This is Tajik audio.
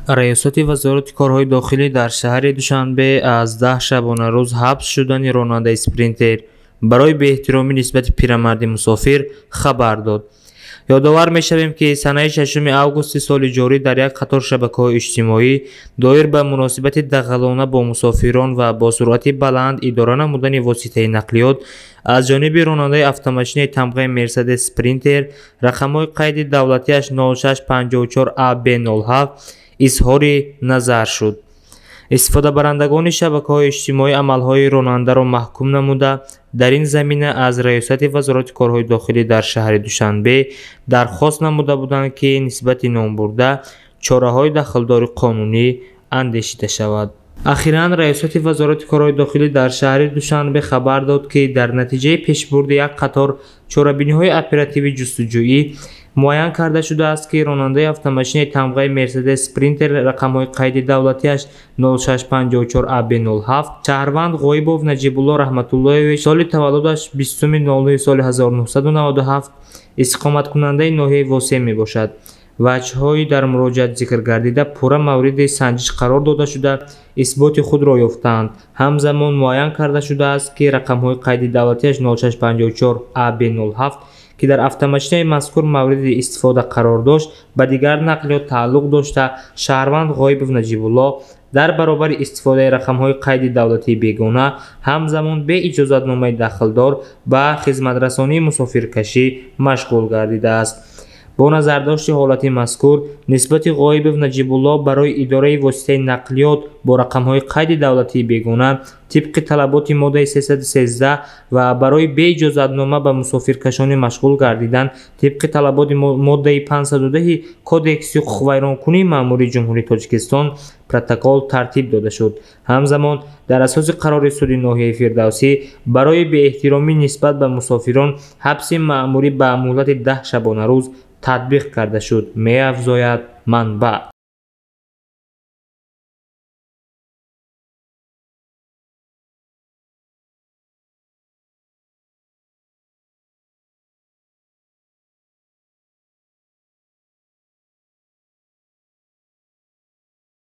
раёсати вазорати корҳои дохилӣ дар шаҳри Душанбе аз 10 шабона рӯз ҳабс шудани ронандаи спринтер барои беэҳтиромӣ нисбати пирамарди мусофир хабар дод. ёдовар мешавем, ки санаи 6 августи соли ҷорӣ дар як қатор шабакаҳои иҷтимоӣ доир ба муносибати дағалона бо мусофирон ва бо суръати баланд идора намудани воситаи нақлиёт аз ҷониби ронандаи автомошини тамғаи Мерседес Спринтер рақамҳои қайди давлатиаш 0654 AB07 изҳори назар шуд. истифодабарандагони шабакаҳои иҷтимоӣ амалҳои ронандаро маҳкум намуда, дар ин замина аз раёсати вазорати корҳои дохилӣ дар шаҳри Душанбе дархост намуда буданд, ки нисбати номбурда чораҳои дахлдори қонунӣ андешида шавад. ахиран раёсати вазорати корҳои дохилӣ дар шаҳри Душанбе хабар дод, ки дар натиҷаи пешбурди як қатор чорабиниҳои оперативии ҷустуҷӯӣ муайян карда шудааст, ки ронандаи автомошини тамғаи Мерседес Спринтер рақамҳои қайди давлатиаш 0654 AB07 Шаҳрванд Ғоибов Наҷибулло Раҳматуллоевич, соли таваллудаш 20 соли 1997, истиқоматкунандаи ноҳияи Восе мебошад. ваҷҳҳои дар муроҷиат зикр гардида пурра мавриди санҷиш қарор дода шуда исботи худро ёфтаанд. ҳамзамон муайян карда шудааст, ки рақамҳои қайди давлатиаш 0654 AB07 ки дар автомошинаи мазкур мавриди истифода қарор дошт, ба дигар нақлиёт тааллуқ дошта Шаҳрванд Ғоибов Наҷибулло дар баробари истифодаи рақамҳои қайди давлатии бегона ҳамзамон бе иҷозатномаи дахлдор ба хизматрасонии мусофиркашӣ машғул гардидааст. бо назардошти ҳолати мазкур, нисбати Ғоибов Наҷибулло барои идораи воситаи нақлиёт бо рақамҳои қайди давлатии бегона тибқи талаботи моддаи 313 ва барои беиҷозатнома ба мусофиркашонӣ машғул гардидан тибқи талаботи моддаи 510 Кодекси ҳуқуқвайронкунии маъмурии ҷумҳурии Тоҷикистон протокол тартиб дода шуд. ҳамзамон дар асоси қарори суди ноҳияи Фирдавсӣ барои беэҳтиромӣ нисбат ба мусофирон ҳабси маъмурӣ ба муҳлати 10 шабона рӯз татбиқ карда шуд, меафзояд манбаъ.